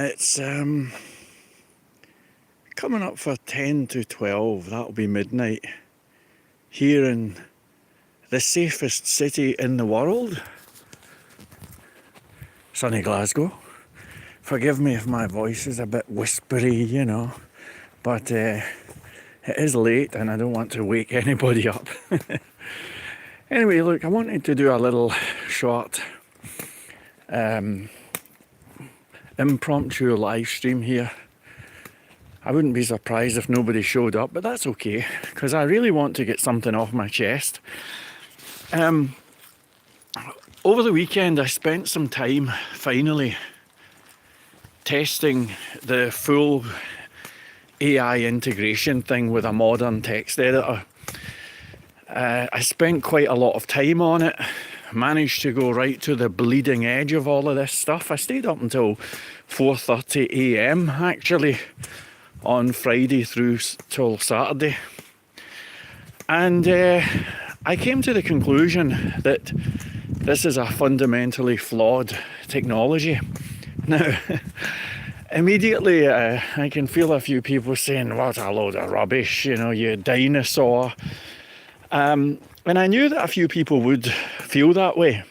It's coming up for 10 to 12, that'll be midnight, here in the safest city in the world, sunny Glasgow. Forgive me if my voice is a bit whispery, but it is late and I don't want to wake anybody up. Anyway, look, I wanted to do a little short impromptu live stream here. I wouldn't be surprised if nobody showed up, but that's okay, because I really want to get something off my chest. Over the weekend I spent some time finally testing the full AI integration thing with a modern text editor. I spent quite a lot of time on it, managed to go right to the bleeding edge of all of this stuff. I stayed up until 4:30 a.m. actually on Friday through till Saturday, and I came to the conclusion that this is a fundamentally flawed technology. Now, immediately I can feel a few people saying, what a load of rubbish, you dinosaur. And I knew that a few people would feel that way.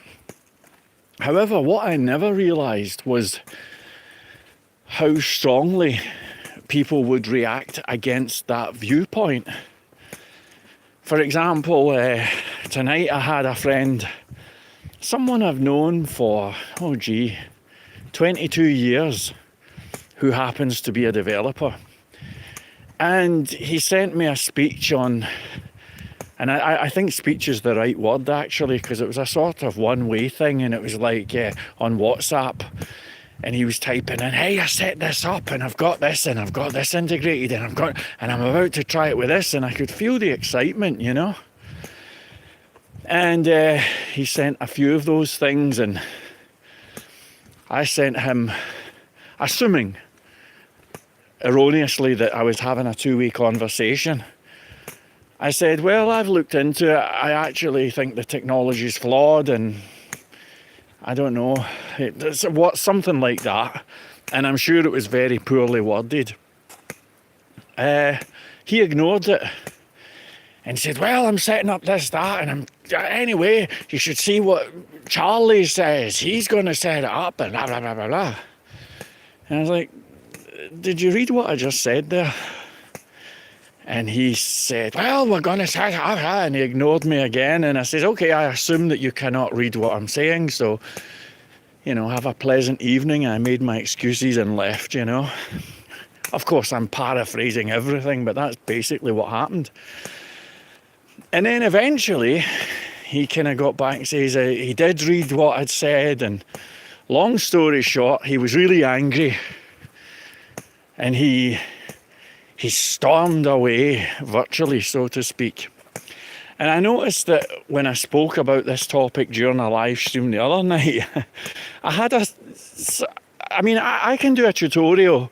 However, what I never realised was how strongly people would react against that viewpoint. For example, tonight I had a friend, someone I've known for, 22 years, who happens to be a developer. And he sent me a speech on, and I think speech is the right word actually, because it was a sort of one-way thing, and it was like on WhatsApp, and he was typing in, hey, I set this up, and I've got this integrated, and I'm about to try it with this, and I could feel the excitement, And he sent a few of those things, and I sent him, assuming erroneously that I was having a two-way conversation. I said, well, I've looked into it. I actually think the technology's flawed, and I don't know, something like that. And I'm sure it was very poorly worded. He ignored it and said, well, I'm setting up this, that, and anyway, you should see what Charlie says. He's going to set it up, and blah, blah, blah, blah, blah. And I was like, did you read what I just said there? And he said, well, we're going to set it up, and he ignored me again. And I said, okay, I assume that you cannot read what I'm saying, so, have a pleasant evening. I made my excuses and left, Of course, I'm paraphrasing everything, but that's basically what happened. And then eventually, he kind of got back and says he did read what I'd said, and long story short, he was really angry, and he stormed away, virtually, so to speak. And I noticed that when I spoke about this topic during a live stream the other night, I can do a tutorial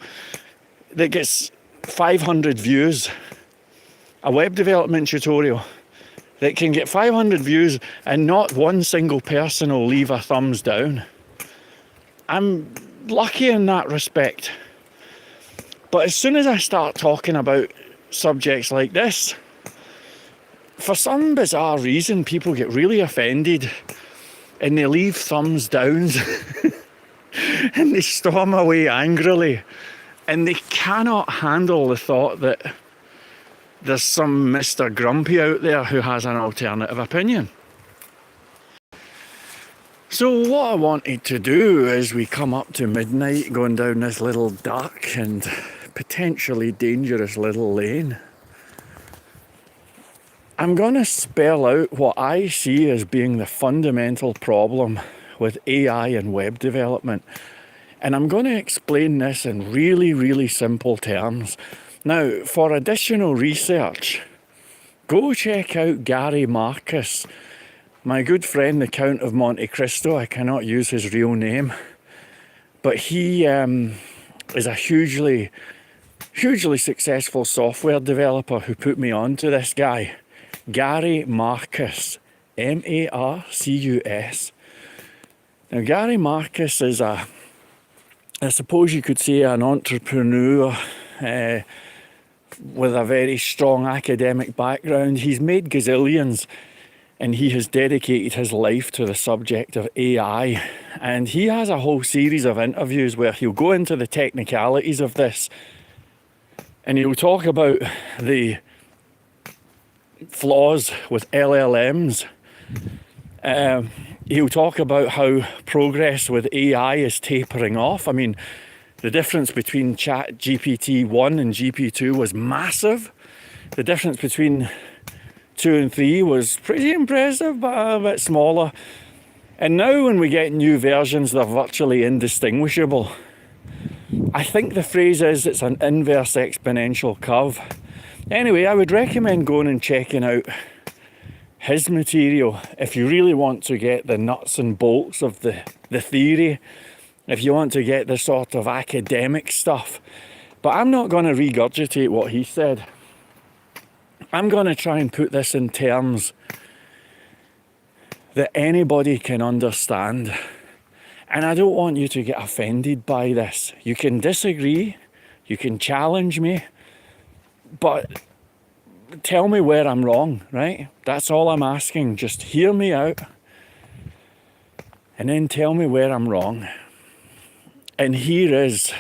that gets 500 views, a web development tutorial that can get 500 views and not one single person will leave a thumbs down. I'm lucky in that respect. But as soon as I start talking about subjects like this, for some bizarre reason, people get really offended and they leave thumbs downs and they storm away angrily, and they cannot handle the thought that there's some Mr. Grumpy out there who has an alternative opinion. So what I wanted to do as we come up to midnight, going down this little dark and potentially dangerous little lane, I'm going to spell out what I see as being the fundamental problem with AI and web development. And I'm going to explain this in really, really simple terms. Now, for additional research, go check out Gary Marcus, my good friend, the Count of Monte Cristo. I cannot use his real name, but he is a hugely successful software developer who put me on to this guy, Gary Marcus, Marcus. Now, Gary Marcus is a I suppose you could say an entrepreneur with a very strong academic background. He's made gazillions, and he has dedicated his life to the subject of AI. And he has a whole series of interviews where he'll go into the technicalities of this, and he'll talk about the flaws with LLMs. He'll talk about how progress with AI is tapering off. I mean, the difference between GPT-1 and GPT-2 was massive. The difference between 2 and 3 was pretty impressive, but a bit smaller. And now when we get new versions, they're virtually indistinguishable. I think the phrase is it's an inverse exponential curve. Anyway, I would recommend going and checking out his material if you really want to get the nuts and bolts of the theory, if you want to get the sort of academic stuff. But I'm not going to regurgitate what he said. I'm going to try and put this in terms that anybody can understand. And I don't want you to get offended by this. You can disagree, you can challenge me, but tell me where I'm wrong, right? That's all I'm asking. Just hear me out and then tell me where I'm wrong. And here is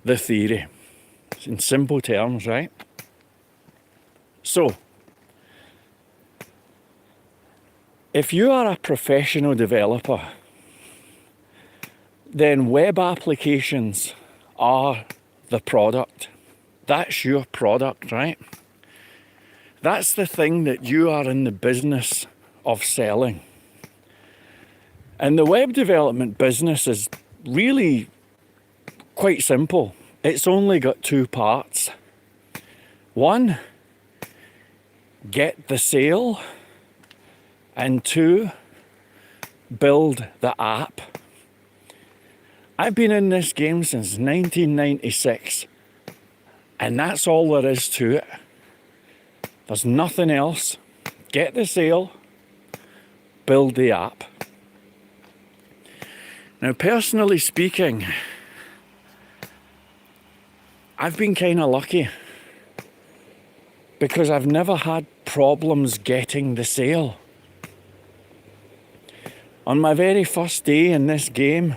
the theory in simple terms, right? So, if you are a professional developer, then web applications are the product. That's your product, right? That's the thing that you are in the business of selling. And the web development business is really quite simple. It's only got two parts. One, get the sale, and two, build the app. I've been in this game since 1996, and that's all there is to it. There's nothing else. Get the sale, build the app. Now, personally speaking, I've been kind of lucky because I've never had problems getting the sale. On my very first day in this game,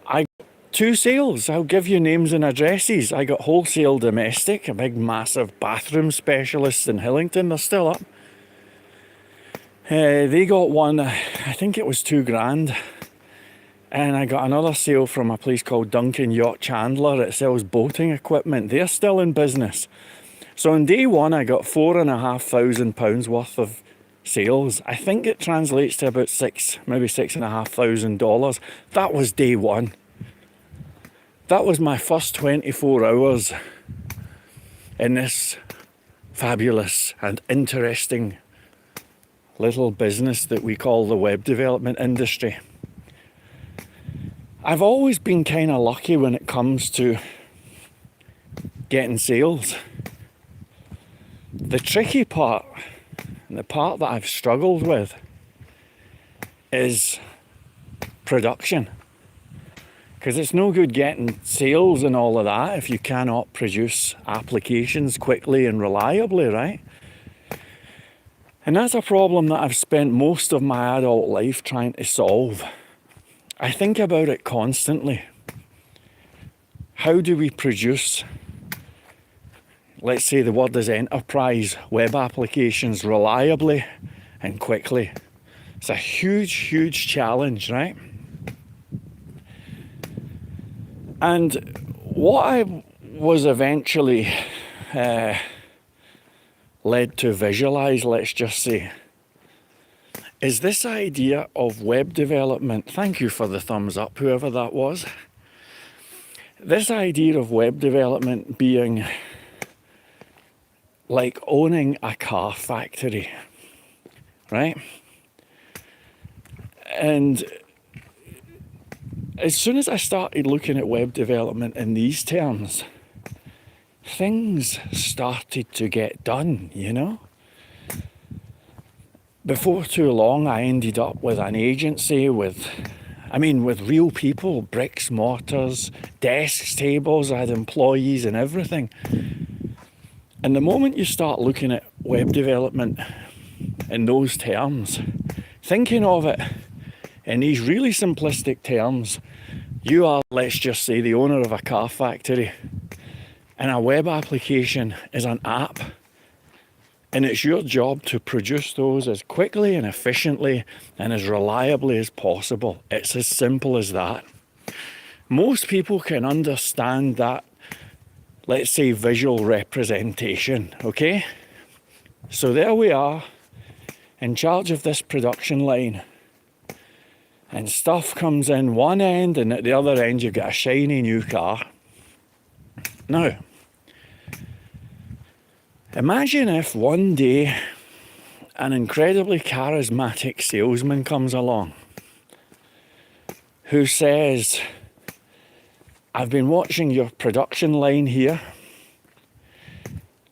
I got 2 sales. I'll give you names and addresses. I got Wholesale Domestic, a big massive bathroom specialist in Hillington. They're still up. They got one, I think it was $2,000. And I got another sale from a place called Duncan Yacht Chandler that sells boating equipment. They're still in business. So on day one, I got £4,500 worth of sales. I think it translates to about maybe $6,500. That was day one. That was my first 24 hours in this fabulous and interesting little business that we call the web development industry. I've always been kind of lucky when it comes to getting sales. The tricky part, and the part that I've struggled with, is production. Because it's no good getting sales and all of that if you cannot produce applications quickly and reliably, right? And that's a problem that I've spent most of my adult life trying to solve. I think about it constantly. How do we produce, let's say the word is enterprise, web applications reliably and quickly? It's a huge, huge challenge, right? And what I was eventually led to visualize, let's just say, is this idea of web development. Thank you for the thumbs up, whoever that was. This idea of web development being like owning a car factory, right? And as soon as I started looking at web development in these terms, things started to get done, you know? Before too long, I ended up with an agency with I mean, with real people, bricks, mortars, desks, tables, I had employees and everything. And the moment you start looking at web development in those terms, thinking of it in these really simplistic terms, you are, let's just say, the owner of a car factory, and a web application is an app, and it's your job to produce those as quickly and efficiently and as reliably as possible. It's as simple as that. Most people can understand that, let's say, visual representation, okay? So there we are, in charge of this production line, and stuff comes in one end, and at the other end you've got a shiny new car. Now, imagine if one day an incredibly charismatic salesman comes along who says, I've been watching your production line here,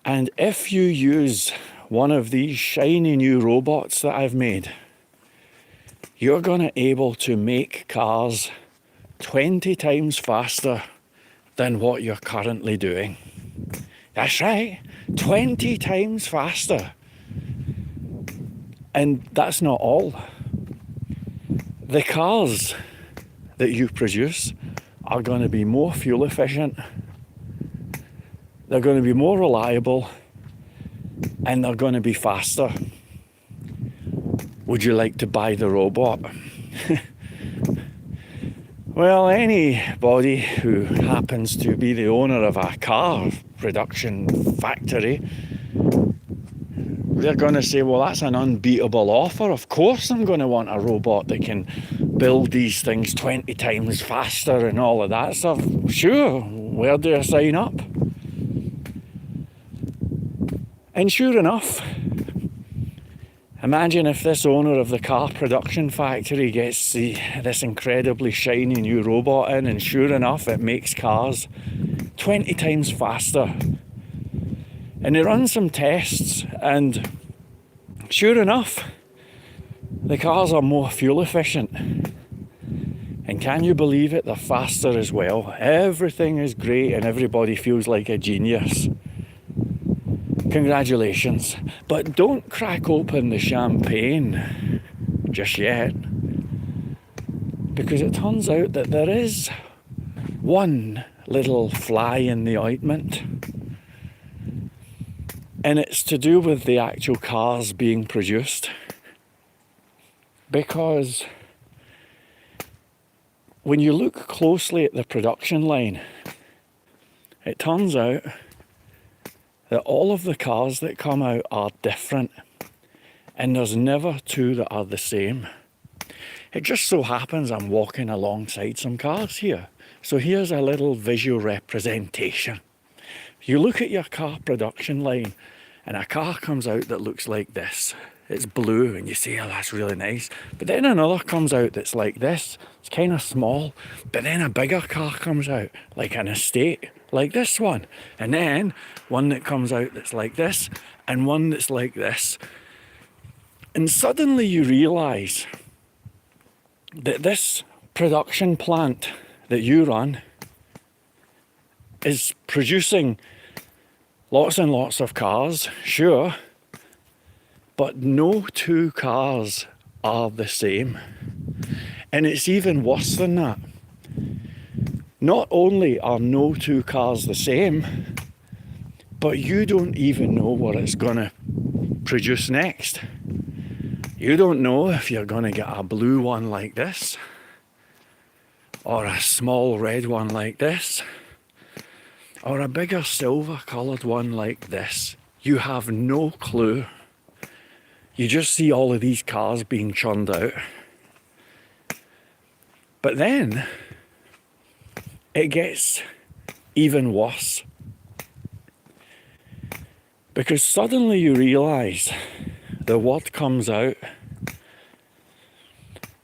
and if you use one of these shiny new robots that I've made, you're going to be able to make cars 20 times faster than what you're currently doing. That's right, 20 times faster. And that's not all. The cars that you produce are going to be more fuel efficient, they're going to be more reliable, and they're going to be faster. Would you like to buy the robot? Well, anybody who happens to be the owner of a car production factory, they're going to say, well, that's an unbeatable offer. Of course I'm going to want a robot that can build these things 20 times faster and all of that stuff. Sure, where do I sign up? And sure enough, imagine if this owner of the car production factory gets this incredibly shiny new robot in, and sure enough, it makes cars 20 times faster. And they run some tests, and sure enough, the cars are more fuel efficient. And can you believe it? They're faster as well. Everything is great and everybody feels like a genius. Congratulations. But don't crack open the champagne just yet, because it turns out that there is one little fly in the ointment, and it's to do with the actual cars being produced. Because when you look closely at the production line, it turns out that all of the cars that come out are different, and there's never two that are the same. It just so happens I'm walking alongside some cars here. So here's a little visual representation. You look at your car production line and a car comes out that looks like this. It's blue and you say, oh, that's really nice. But then another comes out that's like this. It's kind of small. But then a bigger car comes out, like an estate, like this one. And then one that comes out that's like this, and one that's like this. And suddenly you realise that this production plant that you run is producing lots and lots of cars, sure, but no two cars are the same. And it's even worse than that. Not only are no two cars the same, but you don't even know what it's going to produce next. You don't know if you're going to get a blue one like this, or a small red one like this, or a bigger silver coloured one like this. You have no clue. You just see all of these cars being churned out. But then it gets even worse, because suddenly you realise, the word comes out,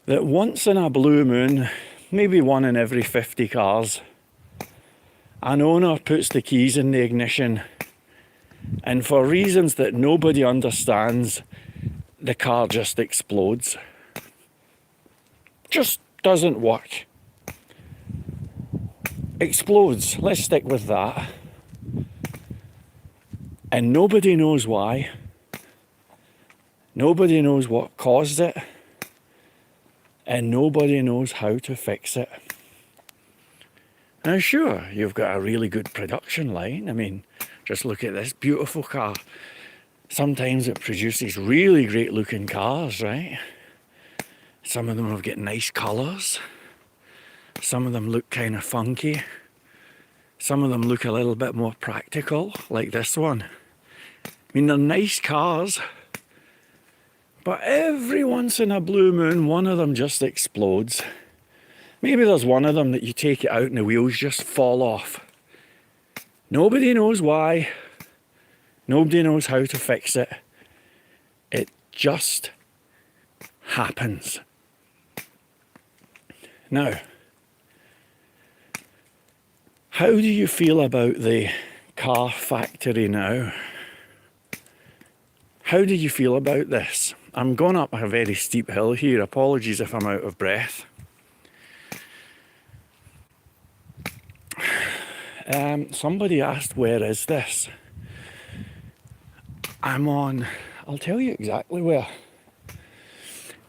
that once in a blue moon, maybe one in every 50 cars, an owner puts the keys in the ignition, and for reasons that nobody understands, the car just explodes. Just doesn't work. Explodes. Let's stick with that. And nobody knows why. Nobody knows what caused it. And nobody knows how to fix it. Now sure, you've got a really good production line. I mean, just look at this beautiful car. Sometimes it produces really great looking cars, right? Some of them have got nice colours. Some of them look kind of funky. Some of them look a little bit more practical, like this one. I mean, they're nice cars. But every once in a blue moon, one of them just explodes. Maybe there's one of them that you take it out and the wheels just fall off. Nobody knows why. Nobody knows how to fix it. It just happens. Now, how do you feel about the car factory now? How do you feel about this? I'm going up a very steep hill here. Apologies if I'm out of breath. Somebody asked, where is this? I'm on, I'll tell you exactly where.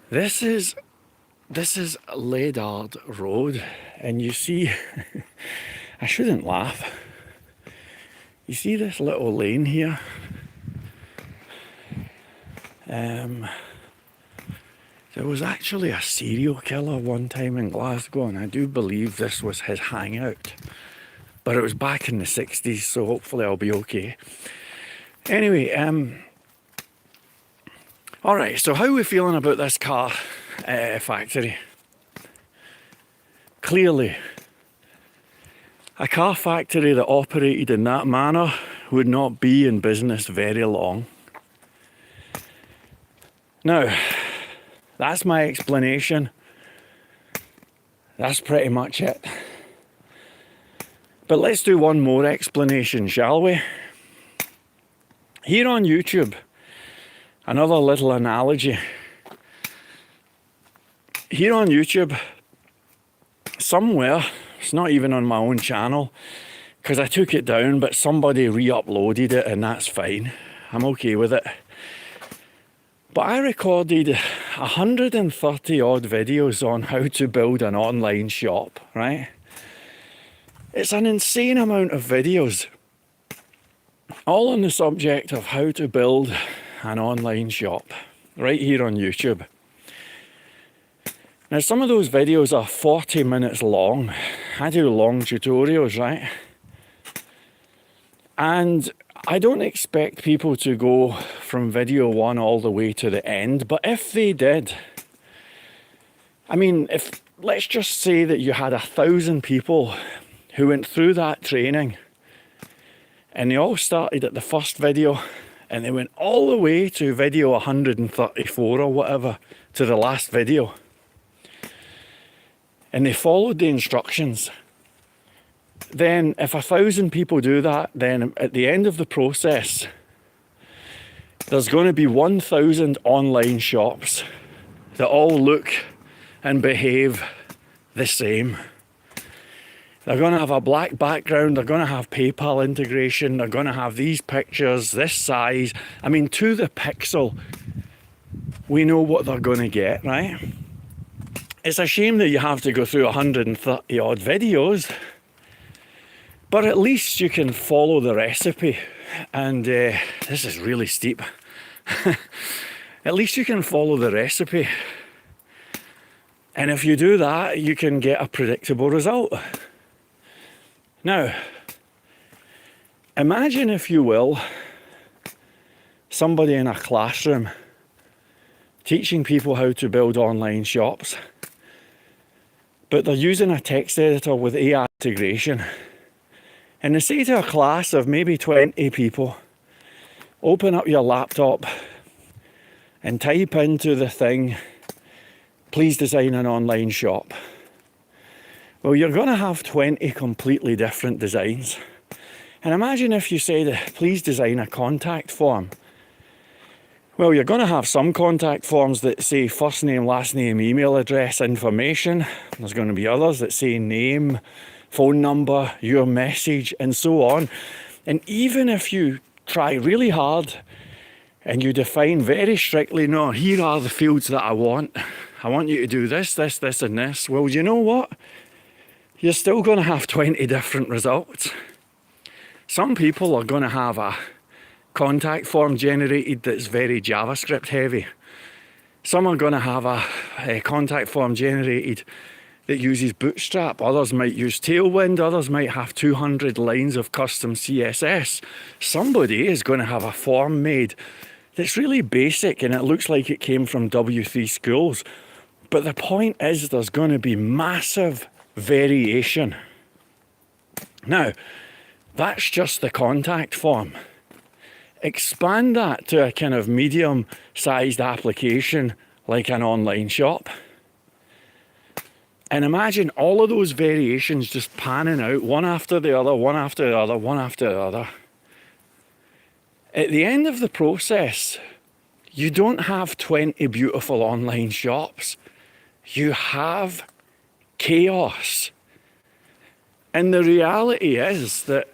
This is Laidard Road, and you see, I shouldn't laugh. You see this little lane here? There was actually a serial killer one time in Glasgow, and I do believe this was his hangout. But it was back in the 60s, so hopefully I'll be okay. Anyway, alright, so how are we feeling about this car factory? Clearly, a car factory that operated in that manner would not be in business very long. Now, that's my explanation. That's pretty much it. But let's do one more explanation, shall we? Here on YouTube, another little analogy. Here on YouTube, somewhere, it's not even on my own channel, because I took it down, but somebody re-uploaded it, and that's fine. I'm okay with it. But I recorded 130 odd videos on how to build an online shop, right? It's an insane amount of videos, all on the subject of how to build an online shop, right here on YouTube. Now, some of those videos are 40 minutes long. I do long tutorials, right? And I don't expect people to go from video one all the way to the end, but if they did, I mean, let's just say that you had 1,000 people who went through that training, and they all started at the first video, and they went all the way to video 134 or whatever, to the last video. And they followed the instructions. Then if 1,000 people do that, then at the end of the process, there's going to be 1,000 online shops that all look and behave the same. They're going to have a black background, they're going to have PayPal integration, they're going to have these pictures, this size. I mean, to the pixel, we know what they're going to get, right? It's a shame that you have to go through 130 odd videos, but at least you can follow the recipe. And this is really steep. At least you can follow the recipe. And if you do that, you can get a predictable result. Now, imagine, if you will, somebody in a classroom teaching people how to build online shops, but they're using a text editor with AI integration. And they say to a class of maybe 20 people, open up your laptop and type into the thing, please design an online shop. Well, you're going to have 20 completely different designs. And imagine if you said, please design a contact form. Well, you're going to have some contact forms that say first name, last name, email address, information. There's going to be others that say name, phone number, your message, and so on. And even if you try really hard and you define very strictly, no, here are the fields that I want you to do this, this, this, and this. Well, you know what? You're still going to have 20 different results. Some people are going to have a contact form generated that's very JavaScript heavy. Some are going to have a contact form generated that uses Bootstrap. Others might use Tailwind. Others might have 200 lines of custom CSS. Somebody is going to have a form made that's really basic and it looks like it came from W3 Schools. But the point is there's going to be massive variation. Now, that's just the contact form. Expand that to a kind of medium-sized application like an online shop. And imagine all of those variations just panning out one after the other, one after the other, one after the other. At the end of the process, you don't have 20 beautiful online shops. You have chaos. And the reality is that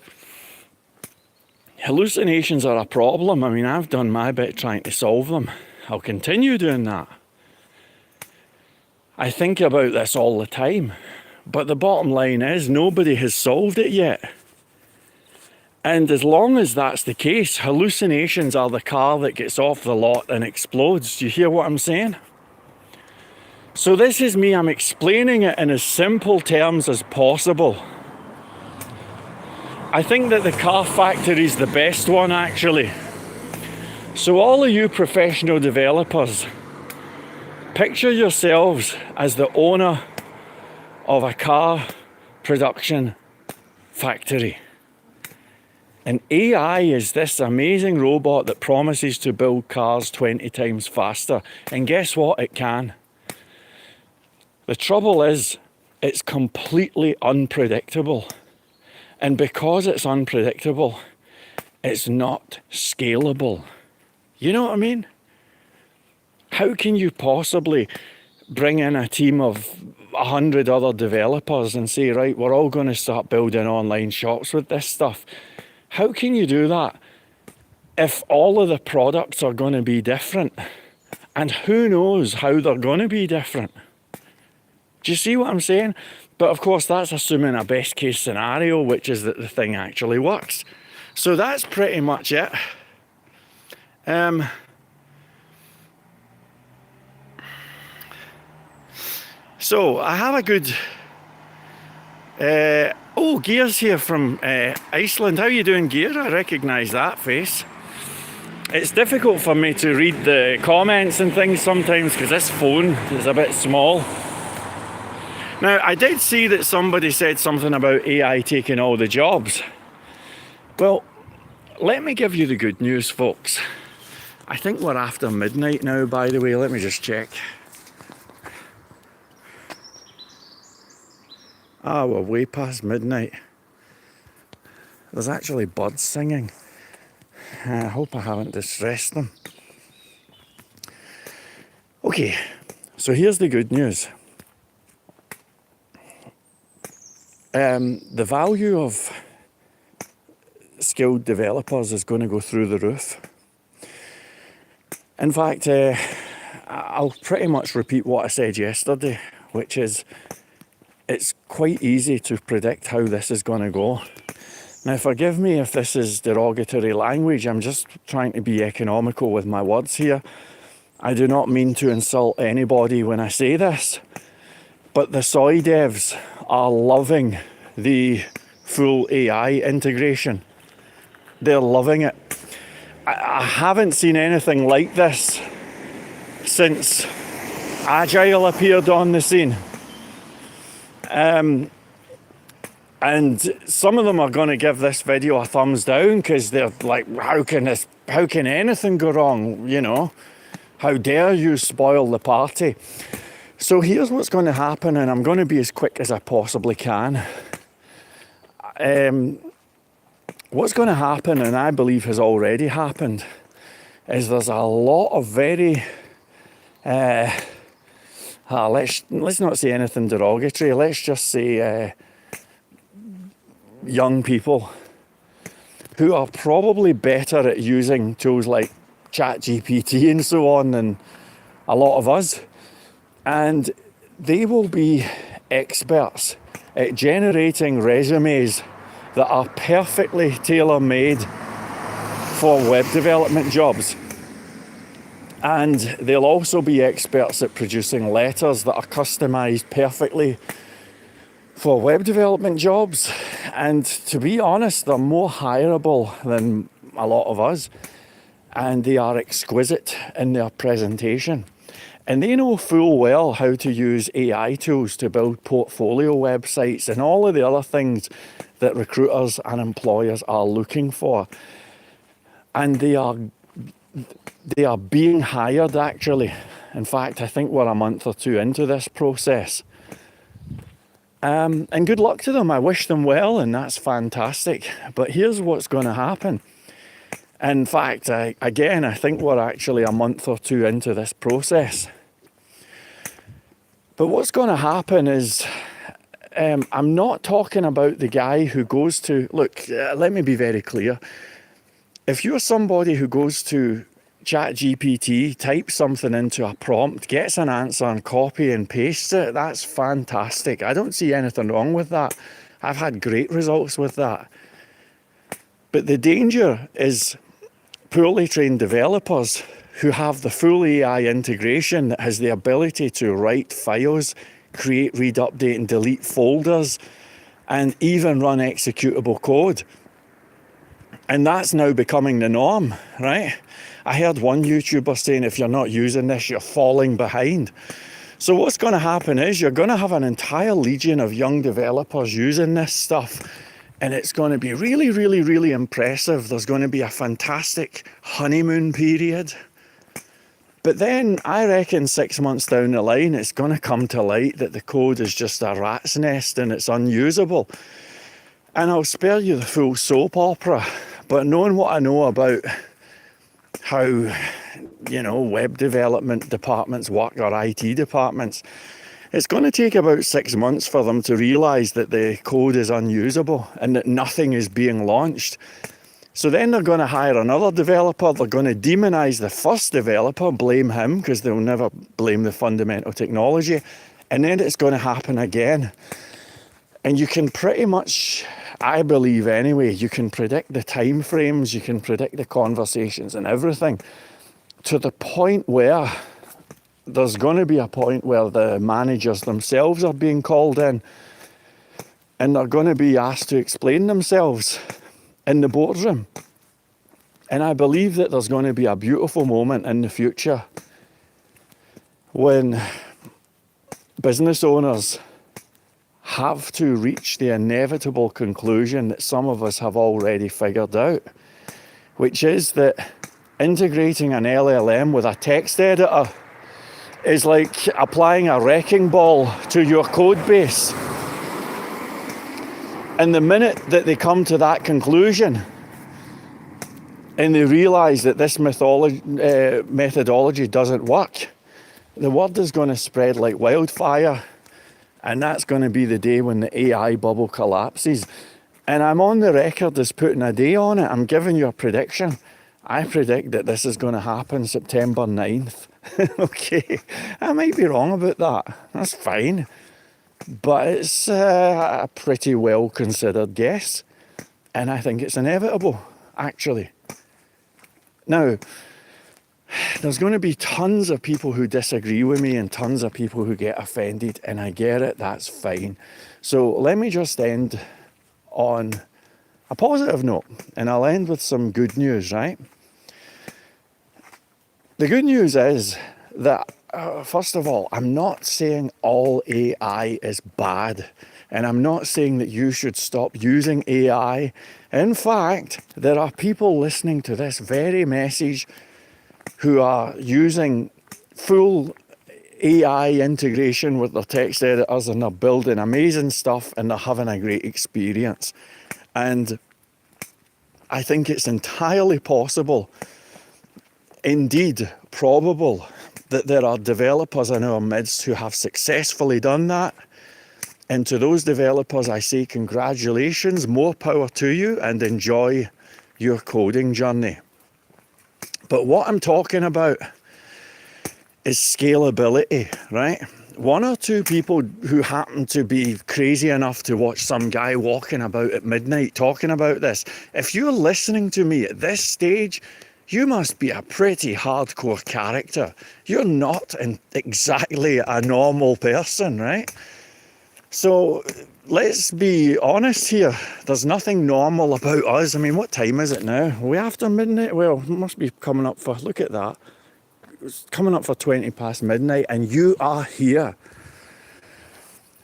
hallucinations are a problem. I mean, I've done my bit trying to solve them. I'll continue doing that. I think about this all the time. But the bottom line is nobody has solved it yet. And as long as that's the case, hallucinations are the car that gets off the lot and explodes. Do you hear what I'm saying? So this is me, I'm explaining it in as simple terms as possible. I think that the car factory is the best one actually. So all of you professional developers, picture yourselves as the owner of a car production factory. And AI is this amazing robot that promises to build cars 20 times faster. And guess what? It can. The trouble is, it's completely unpredictable. And because it's unpredictable, it's not scalable. You know what I mean? How can you possibly bring in a team of 100 other developers and say, right, we're all going to start building online shops with this stuff? How can you do that if all of the products are going to be different? And who knows how they're going to be different? Do you see what I'm saying? But of course, that's assuming a best case scenario, which is that the thing actually works. So that's pretty much it. So I have a good... Gear's here from Iceland. How you doing, Gear? I recognise that face. It's difficult for me to read the comments and things sometimes because this phone is a bit small. Now, I did see that somebody said something about AI taking all the jobs. Well, let me give you the good news, folks. I think we're after midnight now, by the way. Let me just check. Ah, we're way past midnight. There's actually birds singing. I hope I haven't distressed them. Okay, so here's the good news. The value of skilled developers is going to go through the roof. In fact, I'll pretty much repeat what I said yesterday, which is it's quite easy to predict how this is going to go. Now, forgive me if this is derogatory language. I'm just trying to be economical with my words here. I do not mean to insult anybody when I say this, but the soy devs are loving the full AI integration. They're loving it. I haven't seen anything like this since Agile appeared on the scene. And some of them are going to give this video a thumbs down because they're like, how can anything go wrong? You know, how dare you spoil the party? So here's what's going to happen, and I'm going to be as quick as I possibly can. What's going to happen, and I believe has already happened, is there's a lot of very, let's not say anything derogatory, let's just say young people who are probably better at using tools like ChatGPT and so on than a lot of us. And they will be experts at generating resumes that are perfectly tailor-made for web development jobs. And they'll also be experts at producing letters that are customized perfectly for web development jobs. And to be honest, they're more hireable than a lot of us. And they are exquisite in their presentation. And they know full well how to use AI tools to build portfolio websites and all of the other things that recruiters and employers are looking for. And they are being hired, actually. In fact, I think we're a month or two into this process. And good luck to them. I wish them well, and that's fantastic. But here's what's going to happen. In fact, I think we're actually a month or two into this process. But what's going to happen is, I'm not talking about the guy who goes to, let me be very clear. If you're somebody who goes to ChatGPT, types something into a prompt, gets an answer and copy and pastes it, that's fantastic. I don't see anything wrong with that. I've had great results with that. But the danger is poorly trained developers who have the full AI integration that has the ability to write files, create, read, update and delete folders, and even run executable code. And that's now becoming the norm, right? I heard one YouTuber saying, if you're not using this, you're falling behind. So what's going to happen is you're going to have an entire legion of young developers using this stuff. And it's going to be really, really, really impressive. There's going to be a fantastic honeymoon period. But then I reckon 6 months down the line, it's going to come to light that the code is just a rat's nest and it's unusable. And I'll spare you the full soap opera. But knowing what I know about how, web development departments work, or IT departments, it's going to take about 6 months for them to realise that the code is unusable and that nothing is being launched. So then they're going to hire another developer, they're going to demonise the first developer, blame him, because they'll never blame the fundamental technology, and then it's going to happen again. And you can pretty much, I believe anyway, you can predict the time frames, you can predict the conversations and everything, to the point where there's going to be a point where the managers themselves are being called in and they're going to be asked to explain themselves in the boardroom. And I believe that there's going to be a beautiful moment in the future when business owners have to reach the inevitable conclusion that some of us have already figured out, which is that integrating an LLM with a text editor is like applying a wrecking ball to your code base. And the minute that they come to that conclusion and they realise that this methodology doesn't work, the word is going to spread like wildfire. And that's going to be the day when the AI bubble collapses. And I'm on the record as putting a day on it. I'm giving you a prediction. I predict that this is going to happen September 9th. Okay, I might be wrong about that. That's fine. But it's a pretty well considered guess. And I think it's inevitable, actually. Now, there's going to be tons of people who disagree with me and tons of people who get offended, and I get it, that's fine. So let me just end on a positive note, and I'll end with some good news, right? The good news is that, first of all, I'm not saying all AI is bad, and I'm not saying that you should stop using AI. In fact, there are people listening to this very message who are using full AI integration with their text editors, and they're building amazing stuff and they're having a great experience. And I think it's entirely possible indeed probable that there are developers in our midst who have successfully done that. And to those developers, I say congratulations, more power to you, and enjoy your coding journey. But what I'm talking about is scalability, right? One or two people who happen to be crazy enough to watch some guy walking about at midnight talking about this, if you're listening to me at this stage, you must be a pretty hardcore character. You're not exactly a normal person, right? So let's be honest here. There's nothing normal about us. I mean, what time is it now? Are we after midnight? Well, it must be coming up for, look at that. It's coming up for 20 past midnight, and you are here.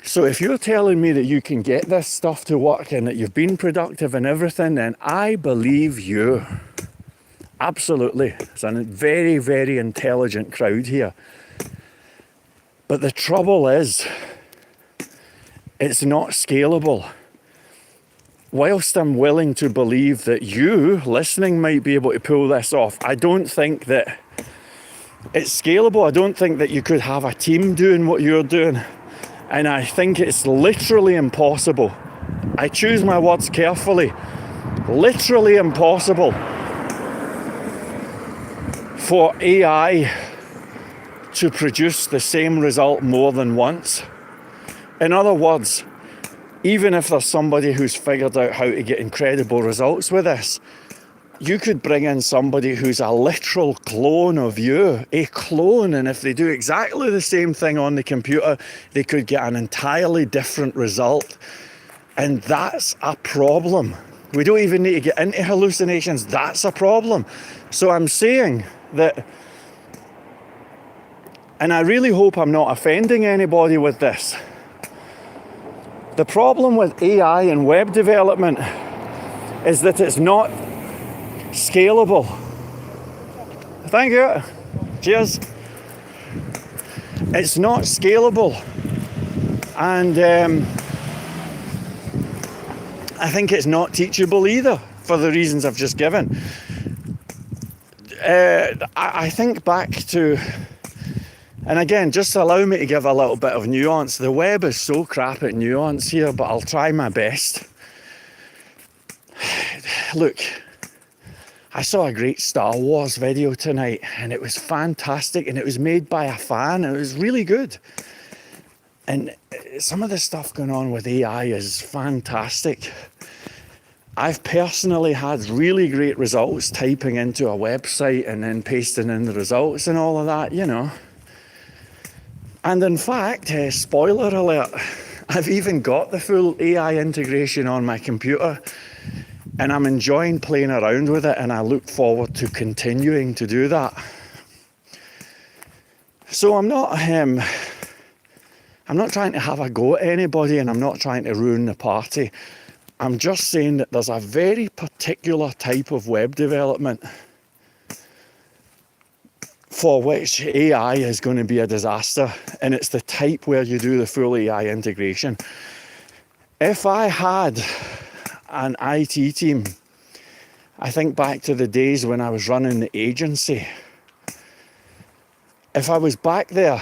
So if you're telling me that you can get this stuff to work and that you've been productive and everything, then I believe you. Absolutely. It's a very, very intelligent crowd here. But the trouble is, it's not scalable. Whilst I'm willing to believe that you, listening, might be able to pull this off, I don't think that it's scalable. I don't think that you could have a team doing what you're doing. And I think it's literally impossible. I choose my words carefully. Literally impossible for AI to produce the same result more than once. In other words, even if there's somebody who's figured out how to get incredible results with this, you could bring in somebody who's a literal clone of you, a clone, and if they do exactly the same thing on the computer, they could get an entirely different result. And that's a problem. We don't even need to get into hallucinations. That's a problem. So I'm saying that, and I really hope I'm not offending anybody with this, the problem with AI and web development is that it's not scalable. Thank you. Cheers. It's not scalable. And I think it's not teachable either, for the reasons I've just given. I think back to, and again, just allow me to give a little bit of nuance. The web is so crap at nuance here, but I'll try my best. Look, I saw a great Star Wars video tonight, and it was fantastic, and it was made by a fan, and it was really good. And some of the stuff going on with AI is fantastic. I've personally had really great results typing into a website and then pasting in the results and all of that, you know. And in fact, spoiler alert, I've even got the full AI integration on my computer, and I'm enjoying playing around with it, and I look forward to continuing to do that. So I'm not trying to have a go at anybody, and I'm not trying to ruin the party. I'm just saying that there's a very particular type of web development for which AI is going to be a disaster, and it's the type where you do the full AI integration. If I had an IT team, I think back to the days when I was running the agency. If I was back there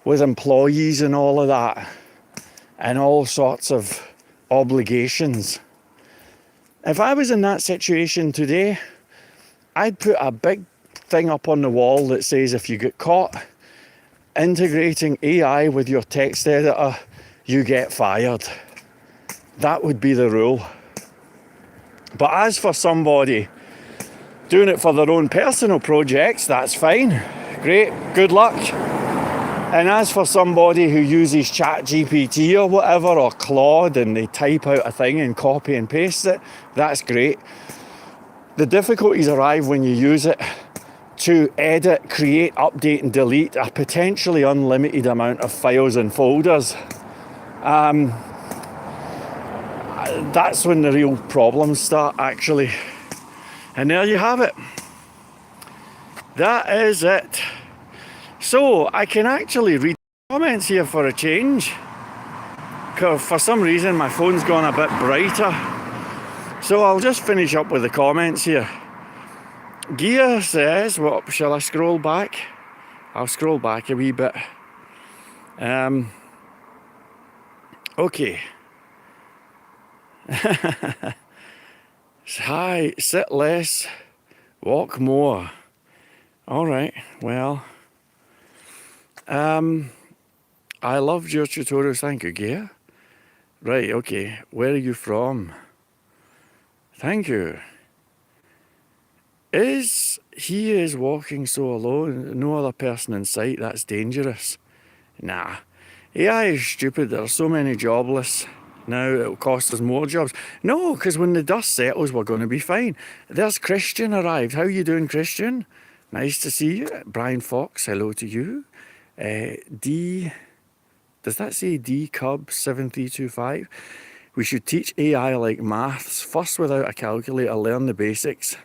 with employees and all of that, and all sorts of obligations, if I was in that situation today, I'd put a big thing up on the wall that says if you get caught integrating AI with your text editor, you get fired. That would be the rule. But as for somebody doing it for their own personal projects, that's fine. Great, good luck. And as for somebody who uses ChatGPT or whatever, or Claude, and they type out a thing and copy and paste it, that's great. The difficulties arrive when you use it to edit, create, update and delete a potentially unlimited amount of files and folders. That's when the real problems start, actually. And there you have it. That is it. So I can actually read comments here for a change, because for some reason my phone's gone a bit brighter. So I'll just finish up with the comments here. Gia says, what, shall I scroll back? I'll scroll back a wee bit. Okay. Hi, sit less, walk more. All right, well, I loved your tutorials. Thank you, Gia. Right, okay. Where are you from? Thank you. He is walking so alone, no other person in sight. That's dangerous. Nah. AI is stupid. There are so many jobless. Now it'll cost us more jobs. No, because when the dust settles, we're going to be fine. There's Christian arrived. How you doing, Christian? Nice to see you. Brian Fox, hello to you. Does that say D Cub 7325? We should teach AI like maths. First without a calculator, learn the basics.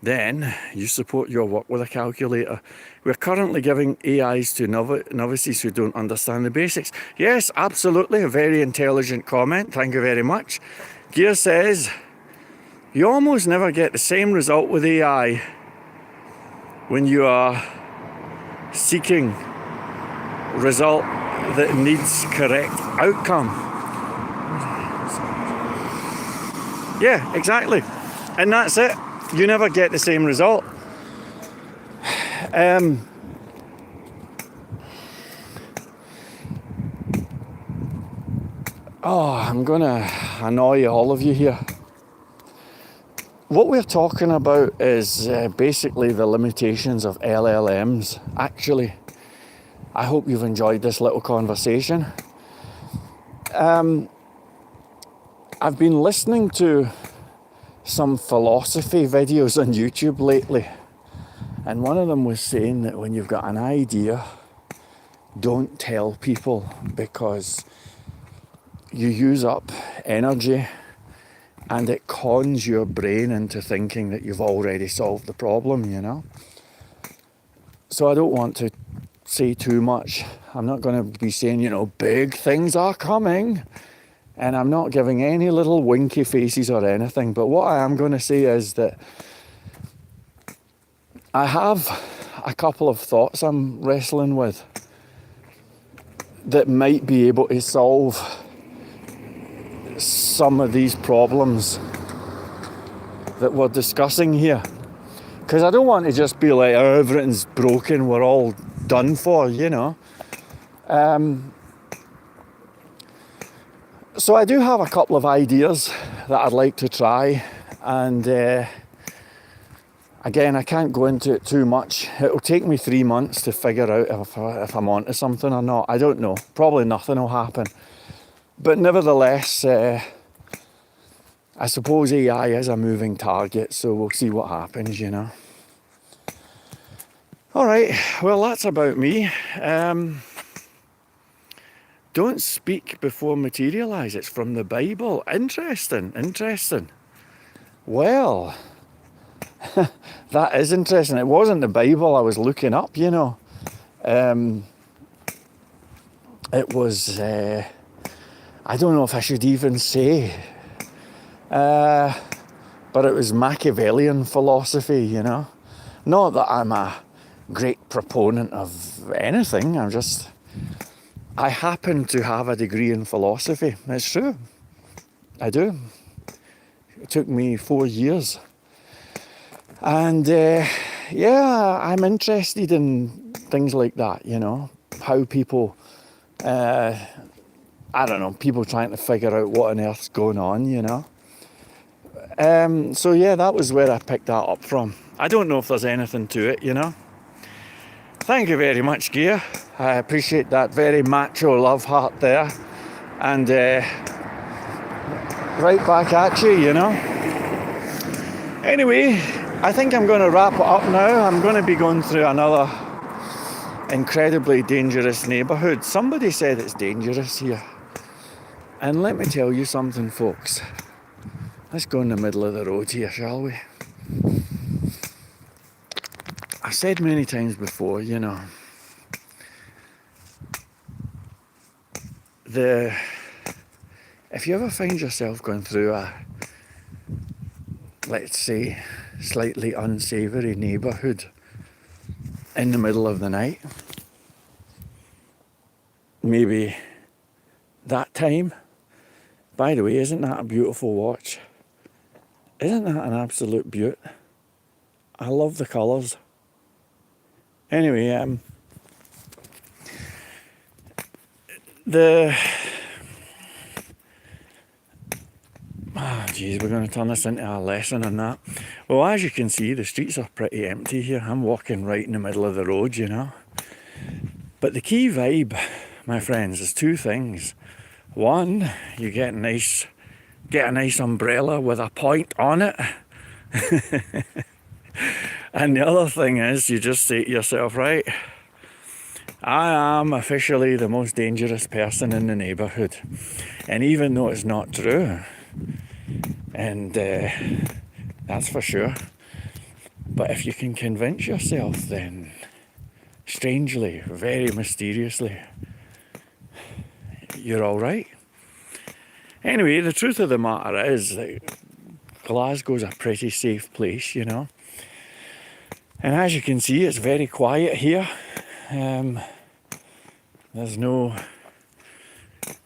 Then you support your work with a calculator. We're currently giving AIs to novices who don't understand the basics. Yes, absolutely. A very intelligent comment. Thank you very much. Gear says, you almost never get the same result with AI when you are seeking result that needs correct outcome. Yeah, exactly. And that's it. You never get the same result. I'm gonna annoy all of you here. What we're talking about is basically the limitations of LLMs. Actually, I hope you've enjoyed this little conversation. I've been listening to some philosophy videos on YouTube lately, and one of them was saying that when you've got an idea, don't tell people, because you use up energy and it cons your brain into thinking that you've already solved the problem, you know. So I don't want to say too much. I'm not going to be saying, big things are coming. And I'm not giving any little winky faces or anything. But what I am going to say is that I have a couple of thoughts I'm wrestling with that might be able to solve some of these problems that we're discussing here. Because I don't want to just be like, oh, everything's broken, we're all done for, So I do have a couple of ideas that I'd like to try, and again, I can't go into it too much. It'll take me 3 months to figure out if I'm onto something or not. I don't know. Probably nothing will happen. But nevertheless, I suppose AI is a moving target, so we'll see what happens, All right, well, that's about me. Don't speak before materialise. It's from the Bible. Interesting. Well, that is interesting. It wasn't the Bible I was looking up, It was, I don't know if I should even say, but it was Machiavellian philosophy, Not that I'm a great proponent of anything. I happen to have a degree in philosophy. It's true. I do. It took me 4 years. And I'm interested in things like that, how people, people trying to figure out what on earth's going on, So that was where I picked that up from. I don't know if there's anything to it, Thank you very much, Gia. I appreciate that very macho love heart there. And right back at you, Anyway, I think I'm going to wrap it up now. I'm going to be going through another incredibly dangerous neighbourhood. Somebody said it's dangerous here. And let me tell you something, folks. Let's go in the middle of the road here, shall we? I've said many times before, if you ever find yourself going through let's say, slightly unsavoury neighbourhood in the middle of the night. Maybe that time. By the way, isn't that a beautiful watch? Isn't that an absolute beaut? I love the colours. Anyway, we're going to turn this into a lesson on that. Well, as you can see, the streets are pretty empty here. I'm walking right in the middle of the road, you know. But the key vibe, my friends, is two things. One, you get a nice umbrella with a point on it. And the other thing is, you just say to yourself, right, I am officially the most dangerous person in the neighbourhood. And even though it's not true, and that's for sure, but if you can convince yourself, then strangely, very mysteriously, you're all right. Anyway, the truth of the matter is that Glasgow's a pretty safe place, you know. And as you can see, it's very quiet here. There's no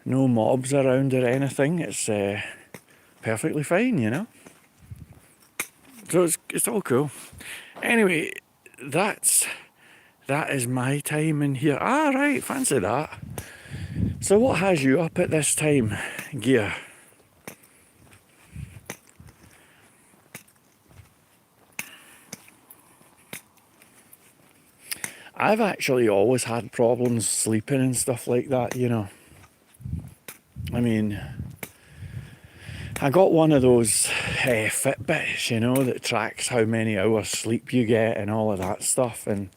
mobs around or anything. It's perfectly fine, you know. So it's all cool. Anyway, that is my time in here. Ah, right, fancy that. So what has you up at this time, Gear? I've actually always had problems sleeping and stuff like that, you know. I mean, I got one of those Fitbits, you know, that tracks how many hours sleep you get and all of that stuff. And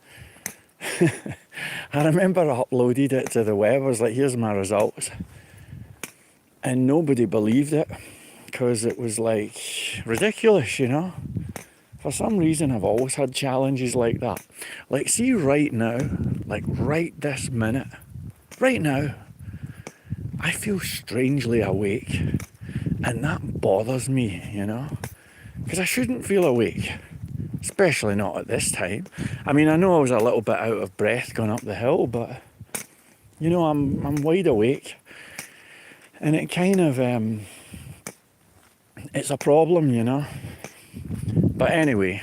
I remember I uploaded it to the web. I was like, here's my results. And nobody believed it because it was like ridiculous, you know. For some reason, I've always had challenges like that. Like, see right now, like right this minute, right now, I feel strangely awake. And that bothers me, you know, because I shouldn't feel awake, especially not at this time. I mean, I know I was a little bit out of breath going up the hill, but, you know, I'm wide awake. And it kind of, it's a problem, you know. But anyway,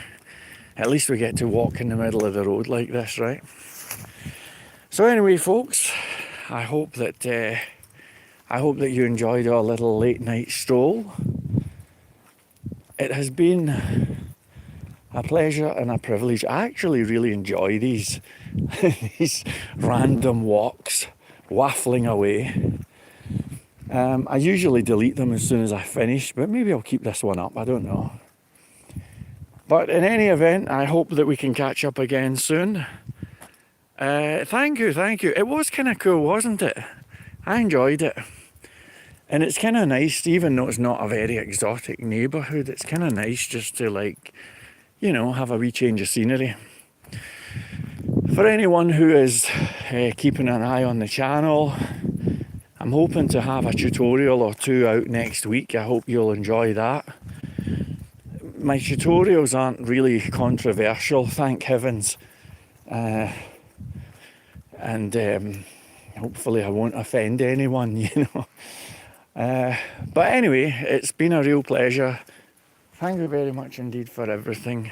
at least we get to walk in the middle of the road like this, right? So anyway, folks, I hope that you enjoyed our little late night stroll. It has been a pleasure and a privilege. I actually really enjoy these these random walks, waffling away. I usually delete them as soon as I finish, but maybe I'll keep this one up, I don't know. But in any event, I hope that we can catch up again soon. Thank you. It was kind of cool, wasn't it? I enjoyed it. And it's kind of nice, even though it's not a very exotic neighbourhood, it's kind of nice just to, like, you know, have a wee change of scenery. For anyone who is keeping an eye on the channel, I'm hoping to have a tutorial or two out next week. I hope you'll enjoy that. My tutorials aren't really controversial, thank heavens. Hopefully I won't offend anyone, you know. But anyway, it's been a real pleasure. Thank you very much indeed for everything.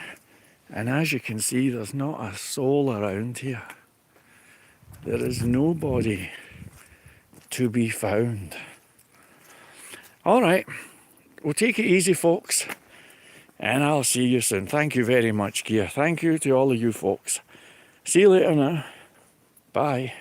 And as you can see, there's not a soul around here. There is nobody to be found. All right, we'll take it easy, folks. And I'll see you soon. Thank you very much, Gear. Thank you to all of you folks. See you later now. Bye.